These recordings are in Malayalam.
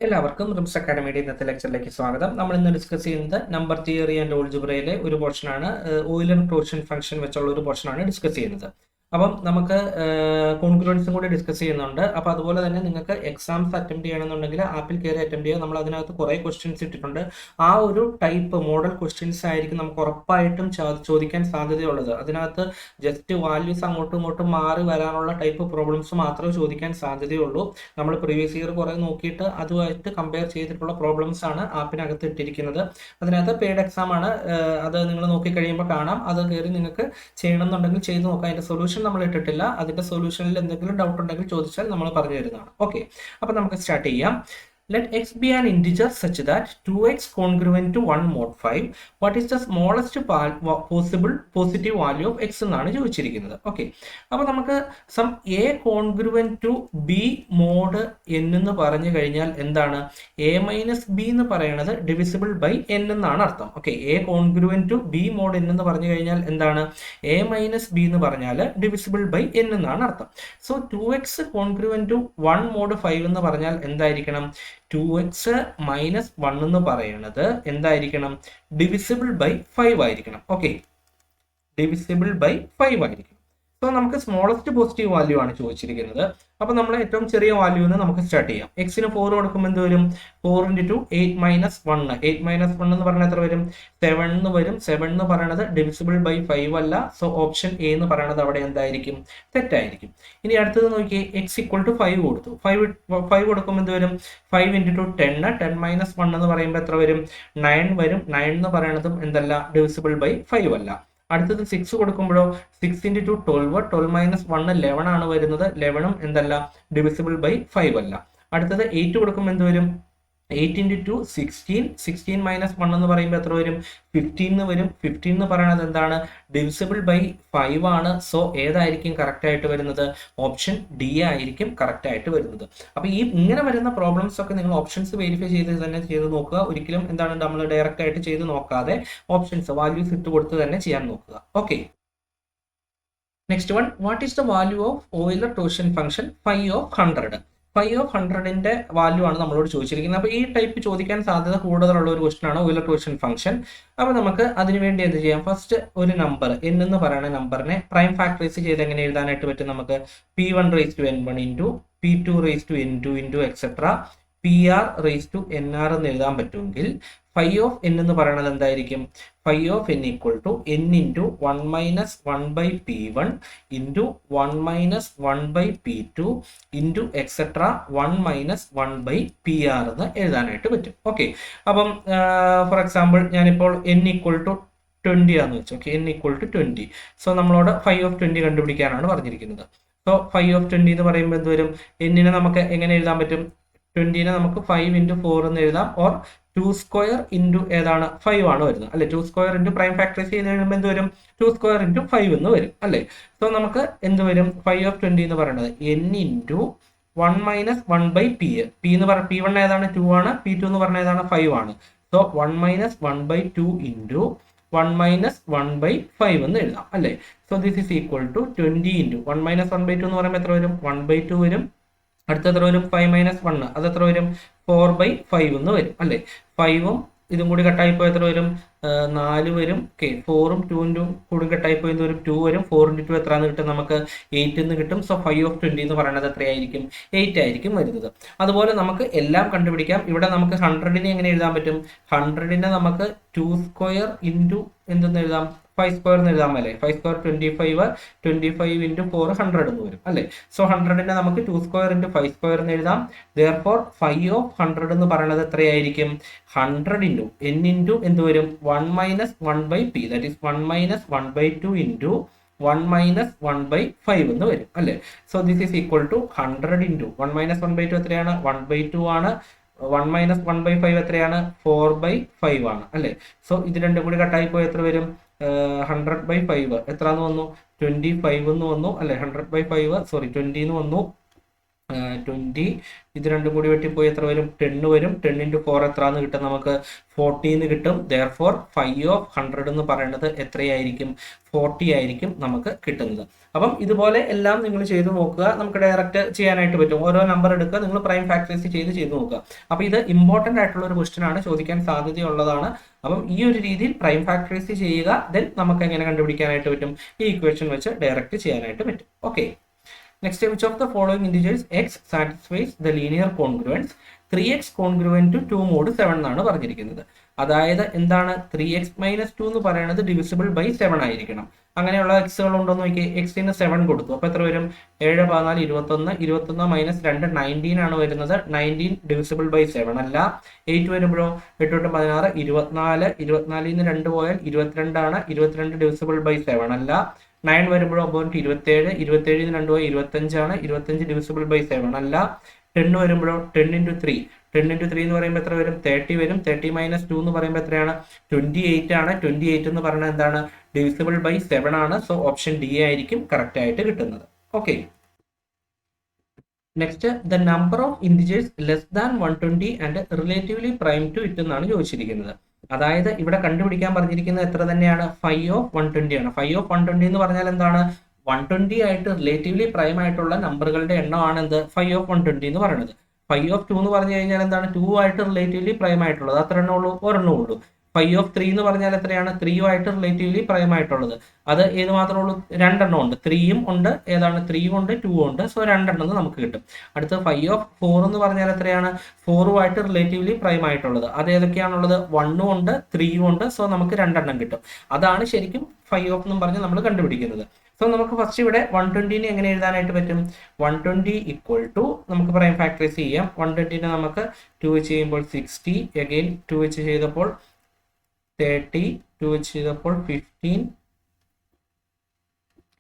എല്ലാവർക്കും റിംസ് അക്കാഡമിയുടെ ഇന്നത്തെ ലെക്ചറിലേക്ക് സ്വാഗതം. നമ്മൾ ഇന്ന് ഡിസ്കസ് ചെയ്യുന്നത് നമ്പർ തിയറി ആൻഡ് ഓൾജിബ്രയിലെ ഒരു പോർഷനാണ്. ഓയിലർ ക്വോഷ്യന്റ് ഫംഗ്ഷൻ വെച്ചുള്ള ഒരു പോർഷനാണ് ഡിസ്കസ് ചെയ്യുന്നത്. അപ്പം നമുക്ക് കോൺഗ്രുവൻസും കൂടി ഡിസ്കസ് ചെയ്യുന്നുണ്ട്. അപ്പോൾ അതുപോലെ തന്നെ നിങ്ങൾക്ക് എക്സാംസ് അറ്റംപ്റ്റ് ചെയ്യണമെന്നുണ്ടെങ്കിൽ ആപ്പിൽ കയറി അറ്റംപ്റ്റ് ചെയ്യുക. നമ്മൾ അതിനകത്ത് കുറേ ക്വസ്റ്റ്യൻസ് ഇട്ടിട്ടുണ്ട്. ആ ഒരു ടൈപ്പ് മോഡൽ ക്വസ്റ്റ്യൻസ് ആയിരിക്കും നമുക്ക് ഉറപ്പായിട്ടും ചോദിക്കാൻ സാധ്യതയുള്ളത്. അതിനകത്ത് ജസ്റ്റ് വാല്യൂസ് അങ്ങോട്ടും ഇങ്ങോട്ടും മാറി വരാനുള്ള ടൈപ്പ് പ്രോബ്ലംസ് മാത്രമേ ചോദിക്കാൻ സാധ്യതയുള്ളൂ. നമ്മൾ പ്രീവിയസ് ഇയർ കുറേ നോക്കിയിട്ട് അതുമായിട്ട് കമ്പയർ ചെയ്തിട്ടുള്ള പ്രോബ്ലംസ് ആണ് ആപ്പിനകത്ത് ഇട്ടിരിക്കുന്നത്. അതിനകത്ത് പെയ്ഡ് എക്സാം ആണ്. അത് നിങ്ങൾ നോക്കി കഴിയുമ്പോൾ കാണാം. അത് കയറി നിങ്ങൾക്ക് ചെയ്യണമെന്നുണ്ടെങ്കിൽ ചെയ്ത് നോക്കാം. അതിന്റെ സൊല്യൂഷൻ നമ്മൾ ഇട്ടിട്ടില്ല. അതിന്റെ സൊല്യൂഷനിൽ എന്തെങ്കിലും ഡൗട്ട് ഉണ്ടെങ്കിൽ ചോദിച്ചാൽ നമ്മൾ പറഞ്ഞു തരുന്നതാണ്. ഓക്കെ, അപ്പൊ നമുക്ക് സ്റ്റാർട്ട് ചെയ്യാം. Let x be an integer such that 2x congruent to 1 mod 5. What is the smallest possible positive value of x എന്നാണ് ചോദിച്ചിരിക്കുന്നത്. ഓക്കെ, അപ്പോൾ നമുക്ക് some a congruent to b mod n എന്ന് പറഞ്ഞു കഴിഞ്ഞാൽ എന്താണ്? a മൈനസ് ബി എന്ന് പറയുന്നത് ഡിവിസിബിൾ ബൈ n എന്നാണ് അർത്ഥം. Okay, a congruent to b mod n എന്ന് പറഞ്ഞു കഴിഞ്ഞാൽ എന്താണ്? a മൈനസ് ബി എന്ന് പറഞ്ഞാൽ ഡിവിസിബിൾ ബൈ n എന്നാണ് അർത്ഥം. So 2x congruent to 1 mod 5 എന്ന് പറഞ്ഞാൽ എന്തായിരിക്കണം? 2x മൈനസ് 1 എന്ന് പറയുന്നത് എന്തായിരിക്കണം? ഡിവിസിബിൾ ബൈ 5 ആയിരിക്കണം. ഓക്കെ, ഡിവിസിബിൾ ബൈ 5 ആയിരിക്കും. സോ നമുക്ക് സ്മോളസ്റ്റ് പോസിറ്റീവ് വാല്യൂ ആണ് ചോദിച്ചിരിക്കുന്നത്. അപ്പൊ നമ്മൾ ഏറ്റവും ചെറിയ വാല്യൂ നമുക്ക് സ്റ്റാർട്ട് ചെയ്യാം. എക്സിന് 4 കൊടുക്കുമ്പോൾ എന്ത് വരും? 4 × 2 8 മൈനസ് 1. 8 മൈനസ് 1 എന്ന് പറഞ്ഞാൽ എത്ര വരും? 7 എന്ന് വരും. 7 എന്ന് പറയുന്നത് ഡിവിസിബിൾ ബൈ 5 അല്ല. സോ ഓപ്ഷൻ എ എന്ന് പറയുന്നത് അവിടെ എന്തായിരിക്കും? തെറ്റായിരിക്കും. ഇനി അടുത്തത് നോക്കിയേ, എക്സ് ഈക്വൽ ടു 5 കൊടുത്തു. 5 കൊടുക്കുമ്പോൾ എന്ത് വരും? 5 × 2 10. 10 മൈനസ് 1 എന്ന് പറയുമ്പോൾ എത്ര വരും? 9 വരും. 9 എന്ന് പറയുന്നതും എന്തല്ല? ഡിവിസിബിൾ ബൈ 5 അല്ല. അടുത്തത് 6 കൊടുക്കുമ്പോഴോ 6 × 2 12. 12 മൈനസ് 1 11 ആണ് വരുന്നത്. 11ഉം എന്തല്ല? ഡിവിസിബിൾ ബൈ 5 അല്ല. അടുത്തത് 8 കൊടുക്കുമ്പോൾ എന്ത് വരും? 8 × 2 16. 16 മൈനസ് 1 എന്ന് പറയുമ്പോൾ എത്ര വരും? 15 എന്ന് വരും. 15 എന്ന് പറയുന്നത് എന്താണ്? ഡിവിസിബിൾ ബൈ 5 ആണ്. സോ ഏതായിരിക്കും കറക്റ്റ് ആയിട്ട് വരുന്നത്? ഓപ്ഷൻ ഡി ആയിരിക്കും കറക്റ്റ് ആയിട്ട് വരുന്നത്. അപ്പൊ ഈ ഇങ്ങനെ വരുന്ന പ്രോബ്ലംസ് ഒക്കെ നിങ്ങൾ ഓപ്ഷൻസ് വെരിഫൈ ചെയ്ത് തന്നെ ചെയ്ത് നോക്കുക. ഒരിക്കലും എന്താണ് നമ്മൾ ഡയറക്റ്റ് ആയിട്ട് ചെയ്ത് നോക്കാതെ ഓപ്ഷൻസ് വാല്യൂസ് ഇട്ട് കൊടുത്ത് തന്നെ ചെയ്യാൻ നോക്കുക. Okay, next one, what is the value of Euler quotient function phi of 100? phi of 100ന്റെ വാല്യൂ ആണ് നമ്മളോട് ചോദിച്ചിരിക്കുന്നത്. അപ്പോൾ ഈ ടൈപ്പ് ചോദിക്കാൻ സാധ്യത കൂടുതലുള്ള ഒരു ക്വസ്റ്റൻ ആണ് ഓയിലർ ക്വോഷ്യന്റ് ഫംഗ്ഷൻ. അപ്പോൾ നമുക്ക് അതിനുവേണ്ടി എന്ത് ചെയ്യാം? ഫസ്റ്റ് ഒരു നമ്പർ n എന്ന് പറയുന്ന നമ്പറിനെ പ്രൈം ഫാക്ടറൈസ് ചെയ്ത് എങ്ങനെ എഴുതാനായിട്ട് പറ്റും? നമുക്ക് p1 raised to n1 into p2 raised to n2 into etc pr raised to nr എന്ന് എഴുതാൻ പറ്റുമെങ്കിൽ phi of n എന്ന് പറയുന്നത് എന്തായിരിക്കും? phi of n equal to n into 1 minus 1 by p1 into 1 minus 1 by p2 into etc 1 minus 1 by pr എന്ന് എഴുതാനായിട്ട് പറ്റും. ഓക്കെ, അപ്പം ഫോർ എക്സാമ്പിൾ ഞാനിപ്പോൾ n equal to 20 ആണെന്ന് വെച്ചു. Okay, n equal to 20. So നമ്മളോട് phi of 20 കണ്ടുപിടിക്കാനാണ് പറഞ്ഞിരിക്കുന്നത്. സോ phi of 20 എന്ന് പറയുമ്പോൾ എന്ത് വരും? n-നെ നമുക്ക് എങ്ങനെ എഴുതാൻ പറ്റും? 20-നെ നമുക്ക് 5 × 4 എന്ന് എഴുതാം. ഓർ 2 സ്ക്വയർ ഇൻറ്റു ഏതാണ്? 5 ആണ് വരുന്നത് അല്ലെ. 2 സ്ക്വയർ ഇൻറ്റു പ്രൈം ഫാക്ടറൈസ് ചെയ്ത് കഴിയുമ്പോൾ എന്ത് വരും? 2 സ്ക്വയർ ഇൻറ്റു 5 എന്ന് വരും അല്ലെ. സോ നമുക്ക് എന്ത് വരും? phi of 20 എന്ന് പറയുന്നത് n into 1 minus 1 by P. P എന്ന് പറഞ്ഞ p1 ഏതാണ്? 2 ആണ്. p2 എന്ന് പറഞ്ഞ ഏതാണ്? 5 ആണ്. So 1 minus 1 by 2 into 1 minus 1 by 5 എന്ന് എഴുതാം അല്ലെ. So this is equal to 20 into 1 minus 1 by 2 എന്ന് പറയുമ്പോൾ എത്ര വരും? 1 ബൈ 2 വരും. അടുത്ത എത്ര വരും? 5 മൈനസ് 1 അത് എത്ര വരും? 4 ബൈ 5 എന്ന് വരും അല്ലെ. 5ഉം ഇതും കൂടി കട്ടായിപ്പോ എത്ര വരും? 4 വരും. ഓക്കെ, 4ഉം 2നും കൂടി കട്ടായിപ്പോ എന്ത് വരും? 2 വരും. 4 × 2 എത്ര എന്ന് കിട്ടും? നമുക്ക് 8 എന്ന് കിട്ടും. സോ phi of 20 എന്ന് പറയുന്നത് എത്രയായിരിക്കും? 8 ആയിരിക്കും വരുന്നത്. അതുപോലെ നമുക്ക് എല്ലാം കണ്ടുപിടിക്കാം. ഇവിടെ നമുക്ക് 100-നെ എങ്ങനെ എഴുതാൻ പറ്റും? 100-നെ നമുക്ക് 2 സ്ക്വയർ ഇൻറ്റു എന്തെന്ന് എഴുതാം? 5 സ്ക്വയർ എന്ന് എഴുതാം അല്ലേ. 5 സ്ക്വയർ 25. 25 ഇൻറ്റു 4 100 എന്ന് വരും അല്ലേ. സോ 100-നെ നമുക്ക് 2 സ്ക്വയർ ഇൻറ്റു 5 സ്ക്വയർ എന്ന് എഴുതാം. ദെയർഫോർ phi of 100 എന്ന് പറയുന്നത് എത്രയായിരിക്കും? 100 ഇൻറ്റു n ഇൻറ്റു എന്ത് വരും? 1 minus 1 by P. That is 1 minus 1 by 2 into 1 minus 1 by 5 എന്ന് വരും അല്ലേ. So this is equal to 100 into 1 minus 1 by 2 എത്രയാണ്? 1 ബൈ 2 ആണ്. 1 മൈനസ് 1 ബൈ 5 എത്രയാണ്? 4 ബൈ 5 ആണ് അല്ലേ. സോ ഇത് രണ്ടും കൂടി കട്ടായി പോയി എത്ര വരും? 100 ബൈ 5 എത്ര എന്ന് വന്നു? 25 എന്ന് വന്നു അല്ലെ. 100 ബൈ 5 സോറി 20 എന്ന് വന്നു. 20 ഇത് രണ്ടും കൂടി വെട്ടിപ്പോയി എത്ര വരും? 10 വരും. 10 × 4 എത്ര എന്ന് കിട്ടും? നമുക്ക് 40 കിട്ടും. ദെയർഫോർ 5 ഓഫ് 100 എന്ന് പറയുന്നത് എത്രയായിരിക്കും? 40 ആയിരിക്കും നമുക്ക് കിട്ടുന്നത്. അപ്പം ഇതുപോലെ എല്ലാം നിങ്ങൾ ചെയ്ത് നോക്കുക. നമുക്ക് ഡയറക്റ്റ് ചെയ്യാനായിട്ട് പറ്റും. ഓരോ നമ്പർ എടുക്കുക, നിങ്ങൾ പ്രൈം ഫാക്ടറൈസ് ചെയ്ത് നോക്കുക. അപ്പോൾ ഇത് ഇമ്പോർട്ടൻ്റ് ആയിട്ടുള്ള ഒരു ക്വസ്റ്റ്യൻ ആണ്, ചോദിക്കാൻ സാധ്യതയുള്ളതാണ്. അപ്പം ഈ ഒരു രീതിയിൽ പ്രൈം ഫാക്ടറൈസ് ചെയ്യുക. ദെൻ നമുക്ക് എങ്ങനെ കണ്ടുപിടിക്കാനായിട്ട് പറ്റും? ഈ ഇക്വേഷൻ വെച്ച് ഡയറക്റ്റ് ചെയ്യാനായിട്ട് പറ്റും. Okay. Next, which of the following integers x satisfies the linear congruence 3x congruent to 2 mod 7 എന്നാണ് പറഞ്ഞിരിക്കുന്നത്. അതായത് എന്താണ്? 3x - 2 എന്ന് പറയുന്നത് ഡിവിസിബിൾ ബൈ 7 ആയിരിക്കണം. അങ്ങനെയുള്ള എക്സുകൾ ഉണ്ടോ എന്ന് നോക്കി. എക്സിന് 7 കൊടുത്തു. അപ്പോൾ എത്ര വരും? 7, 14, 21. 21 - 2 19 ആണ് വരുന്നത്. 19 ഡിവിസിബിൾ ബൈ 7 അല്ല. 8 വരുമ്പോഴോ 8, 8, 16, 24. 24 നിന്ന് 2 പോയാൽ 22 ആണ്. 22 ഡിവിസിബിൾ ബൈ 7 അല്ല. 9 വരുമ്പോഴോ 27. 27 നിന്ന് 2 പോയി 25 ആണ്. 25 ഡിവിസിബിൾ ബൈ 7 അല്ല. 10 വരുമ്പോഴോ 10 × 3. 10 × 3 എന്ന് പറയുമ്പോൾ എത്ര വരും? 30 വരും. 30 - 2 എന്ന് പറയുമ്പോൾ എത്രയാണ്? 28 ആണ്. 28 എന്ന് പറയുന്നത് എന്താണ്? ഡിവിസിബിൾ ബൈ 7 ആണ്. സോ ഓപ്ഷൻ ഡി ആയിരിക്കും കറക്റ്റ് ആയിട്ട് കിട്ടുന്നത്. Okay. Next, the number of integers less than 120 and relatively prime to it എന്നാണ് ചോദിച്ചിരിക്കുന്നത്. അതായത് ഇവിടെ കണ്ടുപിടിക്കാൻ പറഞ്ഞിരിക്കുന്നത് എത്ര തന്നെയാണ്? 5 ഓഫ് 120 ആണ്. 5 ഓഫ് 120 എന്ന് പറഞ്ഞാൽ എന്താണ്? 120 ആയിട്ട് റിലേറ്റീവ്ലി പ്രൈം ആയിട്ടുള്ള നമ്പറുകളുടെ എണ്ണമാണ് എന്ത്? 5 ഓഫ് 120 എന്ന് പറയുന്നത്. 5 ഓഫ് 2 എന്ന് പറഞ്ഞു കഴിഞ്ഞാൽ എന്താണ്? 2 ആയിട്ട് റിലേറ്റീവ്ലി പ്രൈം ആയിട്ടുള്ളത് അത്ര എണ്ണം ഉള്ളൂ, ഒരെണ്ണം ഉള്ളൂ. 5 ഓഫ് 3 എന്ന് പറഞ്ഞാൽ എത്രയാണ്? 3 ആയിട്ട് റിലേറ്റീവ്ലി പ്രൈം ആയിട്ടുള്ളത് അത് ഏത് മാത്രമേ ഉള്ളൂ? 2 എണ്ണം ഉണ്ട്. 3 ഉണ്ട്, ഏതാണ്? 3 ഉണ്ട്, 2 ഉണ്ട്. സോ 2 എണ്ണം നമുക്ക് കിട്ടും. അടുത്ത 5 ഓഫ് 4 എന്ന് പറഞ്ഞാൽ എത്രയാണ്? 4 ആയിട്ട് റിലേറ്റീവ്ലി പ്രൈം ആയിട്ടുള്ളത് അത് ഏതൊക്കെയാണുള്ളത്? 1 ഉണ്ട്, 3 ഉണ്ട്. സോ നമുക്ക് 2 എണ്ണം കിട്ടും. അതാണ് ശരിക്കും 5 ഓഫ് എന്നും പറഞ്ഞ് നമ്മൾ കണ്ടുപിടിക്കുന്നത്. സോ നമുക്ക് ഫസ്റ്റ് ഇവിടെ 120 എങ്ങനെ എഴുതാനായിട്ട് പറ്റും? 120 ഈക്വൽ ടു നമുക്ക് പ്രൈം ഫാക്ടറൈസ് ചെയ്യാം. 120 നമുക്ക് 2 വെച്ച് ചെയ്യുമ്പോൾ 60, അഗെയിൻ 2 വെച്ച് ചെയ്തപ്പോൾ 30, 2 വെച്ച് ചെയ്തപ്പോൾ 15,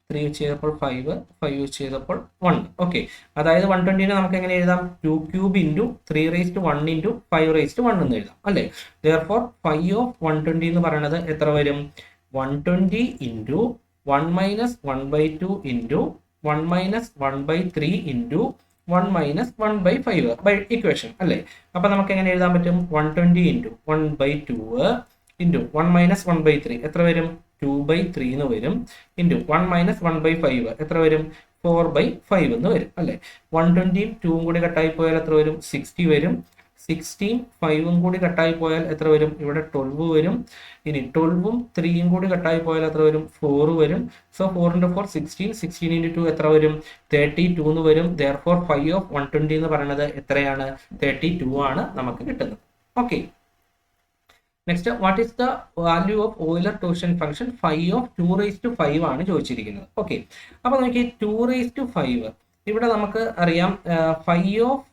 3 വെച്ച് ചെയ്തപ്പോൾ 5, 5 വെച്ച് ചെയ്തപ്പോൾ 1. ഓക്കെ. അതായത് 120 നമുക്ക് എങ്ങനെ എഴുതാം? 2³ × 3⁻1 × 5⁻1 എന്ന് എഴുതാം അല്ലേ? Therefore 5 ഓഫ് 120 എന്ന് പറയുന്നത് എത്ര വരും? 120 × 1 - 1/2 × 1 - 1/3 × 1 - 1/5 ബൈ ഇക്വേഷൻ അല്ലേ? അപ്പൊ നമുക്ക് എങ്ങനെ എഴുതാൻ പറ്റും? 120 × 1/2 × 1 - 1/3 എത്ര വരും? 2/3 എന്ന് വരും. × 1 - 1/5 എത്ര വരും? 4/5 എന്ന് വരും അല്ലേ? 120 2 കൂടി കട്ടായി പോയാൽ എത്ര വരും? 60 വരും. 16 5 കൂടി കട്ടായി പോയാൽ എത്ര വരും? ഇവിടെ 12 വരും. ഇനി 12 3 കൂടി കട്ടായി പോയാൽ എത്ര വരും? 4 വരും. സോ 4 × 4 16, 16 × 2 എത്ര വരും? 32 എന്ന് വരും. Therefore 5 ഓഫ് 120 എന്ന് പറയുന്നത് എത്രയാണ്? 32 ആണ് നമുക്ക് കിട്ടുന്നത്. Okay. Next, what is the value of Euler torsion function 5 of 2⁵5 ആണ് ചോദിച്ചിരിക്കുന്നത്. ഓക്കെ. അപ്പൊ നോക്കി 2⁵5 ഇവിടെ നമുക്ക് അറിയാം 5 ഓഫ്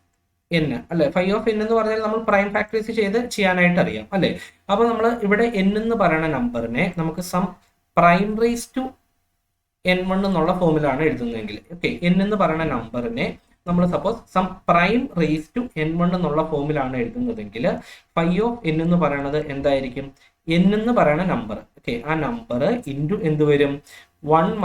n അല്ലെ? 5 ഓഫ് n എന്ന് പറഞ്ഞാൽ നമ്മൾ പ്രൈം ഫാക്ടറൈസ് ചെയ്യാനായിട്ട് അറിയാം അല്ലെ? അപ്പൊ നമ്മൾ ഇവിടെ n എന്ന് പറയുന്ന നമ്പറിനെ നമുക്ക് some prime raise to n1 എന്നുള്ള ഫോമിലാണ് എഴുതുന്നതെങ്കിൽ, ഓക്കെ, n എന്ന് പറയുന്ന നമ്പറിനെ നമ്മൾ suppose some prime raise to n1 എന്നുള്ള ഫോമിലാണ് എഴുതുന്നതെങ്കിൽ 5 ഓഫ് n എന്ന് പറയുന്നത് എന്തായിരിക്കും? n എന്ന് പറയുന്ന നമ്പർ, ഓക്കെ, ആ നമ്പർ ഇൻറ്റു എന്ത് വരും? 1 -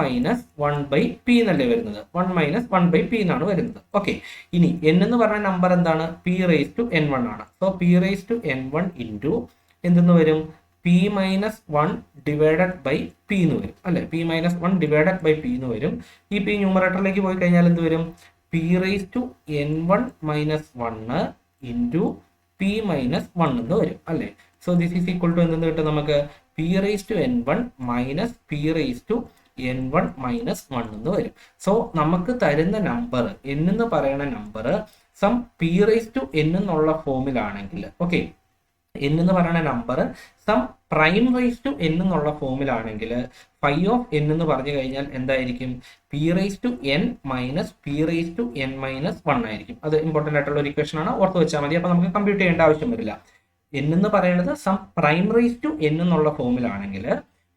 1/p എന്നല്ലേ വരുന്നത്? 1 - 1/p എന്നാണ് വരുന്നത്. ഓക്കെ. ഇനി n എന്ന് പറയുന്ന നമ്പർ എന്താണ്? p⁻n1 ആണ്. സോ p⁻n1 ഇൻറ്റു എന്തെന്ന് വരും? p - 1 ഡിവൈഡഡ് ബൈ p എന്ന് വരും അല്ലെ? p - 1 ഡിവൈഡഡ് ബൈ p എന്ന് വരും. ഈ p ന്യൂമറേറ്ററിലേക്ക് പോയി കഴിഞ്ഞാൽ എന്ത് വരും? p⁻n1 - 1 ഇൻറ്റു p - 1 എന്ന് വരും അല്ലെ? So this is equal to എന്തെന്ന് കിട്ടും നമുക്ക്? p⁻n1 - p⁻n1 - 1 എന്ന് വരും. സോ നമുക്ക് തരുന്ന നമ്പർ n എന്ന് പറയുന്ന നമ്പർ സം p⁻n എന്നുള്ള ഫോമിലാണെങ്കിൽ, ഓക്കെ, n എന്ന് പറയുന്ന number some prime raise to n എന്നുള്ള ഫോമിലാണെങ്കിൽ 5 ഓഫ് n എന്ന് പറഞ്ഞു കഴിഞ്ഞാൽ എന്തായിരിക്കും? p⁻n - p⁻n - 1 ആയിരിക്കും. അത് ഇമ്പോർട്ടൻ്റ് ആയിട്ടുള്ള ഒരു ഇക്വേഷൻ ആണ്, ഓർത്ത് വെച്ചാൽ മതി. അപ്പൊ നമുക്ക് കമ്പ്യൂട്ട് ചെയ്യേണ്ട ആവശ്യം വരില്ല. n എന്ന് പറയുന്നത് sum prime raise to n എന്നുള്ള ഫോമിലാണെങ്കിൽ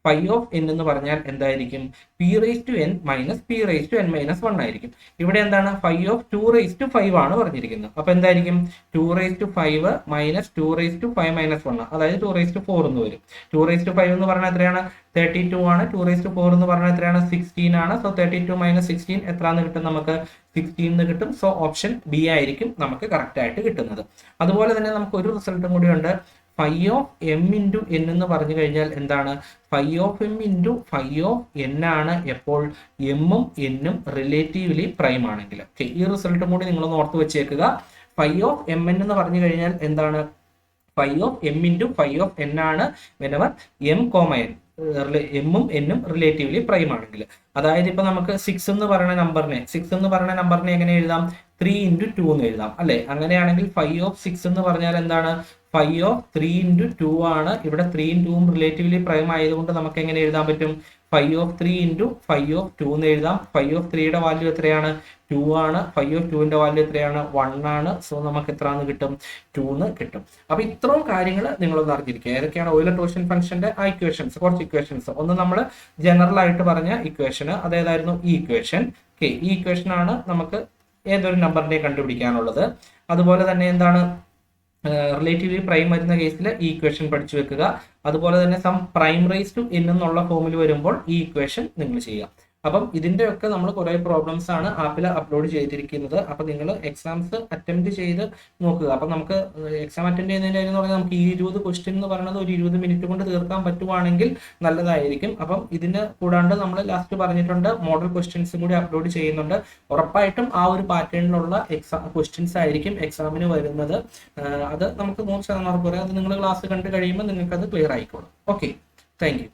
ഫൈ ഓഫ് എൻ എന്ന് പറഞ്ഞാൽ എന്തായിരിക്കും? P raise to n minus p raise to n minus 1 ആയിരിക്കും. ഇവിടെ എന്താണ്? ഫൈ ഓഫ് 2 റേസ് ടു 5 ആണ് പറഞ്ഞിരിക്കുന്നത്. അപ്പൊ എന്തായിരിക്കും? 2 raise to 5 minus 2 raise to 5 minus 1, അതായത് 2 റേസ് ടു 4 എന്ന് വരും. 2 റേസ് ടു 5 എന്ന് പറഞ്ഞാൽ എത്രയാണ്? 32 ആണ്. 2 റേസ് ടു 4 എന്ന് പറഞ്ഞാൽ എത്രയാണ്? 16 ആണ്. സോ 32 മൈനസ് 16 എത്രയാണെന്ന് കിട്ടും? നമുക്ക് 16 എന്ന് കിട്ടും. സോ ഓപ്ഷൻ ബി ആയിരിക്കും നമുക്ക് കറക്റ്റ് ആയിട്ട് കിട്ടുന്നത്. അതുപോലെ തന്നെ നമുക്ക് ഒരു റിസൾട്ടും കൂടി ഉണ്ട്. Phi of M into N എന്ന് പറഞ്ഞു കഴിഞ്ഞാൽ എന്താണ്? Phi of M into phi of N ആണ് എപ്പോൾ? എമ്മും എന്നും റിലേറ്റീവ്ലി പ്രൈം ആണെങ്കിൽ. ഓക്കെ, ഈ റിസൾട്ടും കൂടി നിങ്ങളൊന്ന് ഓർത്ത് വെച്ചേക്കുക. ഫൈ ഓഫ് എം എൻ എന്ന് പറഞ്ഞു കഴിഞ്ഞാൽ എന്താണ്? Phi of M into phi of N ആണ് വെനവർ എം കോമ എൻ, എമ്മും എന്നും റിലേറ്റീവ്ലി പ്രൈം ആണെങ്കിൽ. അതായത് ഇപ്പൊ നമുക്ക് 6 എന്ന് പറയുന്ന നമ്പറിനെ എങ്ങനെ എഴുതാം? 3 ഇൻറ്റു 2 എന്ന് എഴുതാം അല്ലെ? അങ്ങനെയാണെങ്കിൽ ഫൈ ഓഫ് 6 എന്ന് പറഞ്ഞാൽ എന്താണ്? ഫൈ ഓഫ് 3 ഇൻറ്റു 2 ആണ്. ഇവിടെ 3 2 റിലേറ്റീവ്ലി പ്രൈം ആയതുകൊണ്ട് നമുക്ക് എങ്ങനെ എഴുതാൻ പറ്റും? Phi of 3 into phi of 2 എന്ന് എഴുതാം. ഫൈ ഓഫ് 3യുടെ വാല്യൂ എത്രയാണ്? 2 ആണ്. ഫൈ ഓഫ് 2ന്റെ വാല്യൂ എത്രയാണ്? 1 ആണ്. സോ നമുക്ക് എത്രന്ന് കിട്ടും? 2 എന്ന് കിട്ടും. അപ്പൊ ഇത്രയും കാര്യങ്ങൾ നിങ്ങളൊന്ന് അറിഞ്ഞിരിക്കുക. ഏതൊക്കെയാണ് ഓയിലർ ടോർഷൻ ഫംഗ്ഷന്റെ ആ ഇക്വേഷൻസ്? കുറച്ച് ഇക്വേഷൻസ്. ഒന്ന് നമ്മൾ ജനറൽ ആയിട്ട് പറഞ്ഞ ഇക്വേഷന്, അതേതായിരുന്നു? ഈ ഇക്വേഷൻ. ഓക്കെ, ഈ ഇക്വേഷൻ ആണ് നമുക്ക് ഏതൊരു നമ്പറിനെ കണ്ടുപിടിക്കാനുള്ളത്. അതുപോലെ തന്നെ എന്താണ്? റിലേറ്റീവ്ലി പ്രൈം വരുന്ന കേസിൽ ഈ ഇക്വേഷൻ പഠിച്ചു വെക്കുക. അതുപോലെ തന്നെ sum prime raise to n എന്നുള്ള ഫോമിൽ വരുമ്പോൾ ഈ ഇക്വേഷൻ നിങ്ങൾ ചെയ്യുക. അപ്പം ഇതിന്റെ ഒക്കെ നമ്മൾ കുറെ പ്രോബ്ലംസ് ആണ് ആപ്പിൽ അപ്ലോഡ് ചെയ്തിരിക്കുന്നത്. അപ്പൊ നിങ്ങൾ എക്സാംസ് അറ്റംപ്റ്റ് ചെയ്ത് നോക്കുക. അപ്പൊ നമുക്ക് എക്സാം അറ്റൻഡ് ചെയ്യുന്നതിന്റെ കാര്യം എന്ന് പറഞ്ഞാൽ നമുക്ക് ഈ 20 ക്വസ്റ്റ്യൻ എന്ന് പറയുന്നത് ഒരു 20 മിനിറ്റ് കൊണ്ട് തീർക്കാൻ പറ്റുവാണെങ്കിൽ നല്ലതായിരിക്കും. അപ്പം ഇതിന് കൂടാണ്ട് നമ്മൾ ലാസ്റ്റ് പറഞ്ഞിട്ടുണ്ട് മോഡൽ ക്വസ്റ്റ്യൻസും കൂടി അപ്ലോഡ് ചെയ്യുന്നുണ്ട്. ഉറപ്പായിട്ടും ആ ഒരു പാറ്റേണിലുള്ള ക്വസ്റ്റ്യൻസ് ആയിരിക്കും എക്സാമിന് വരുന്നത്. അത് നമുക്ക് 100% ഉറപ്പ് പറയാം. അത് നിങ്ങൾ ക്ലാസ് കണ്ടു കഴിയുമ്പോൾ നിങ്ങൾക്ക് അത് ക്ലിയർ ആയിക്കോളും. Okay, thank you.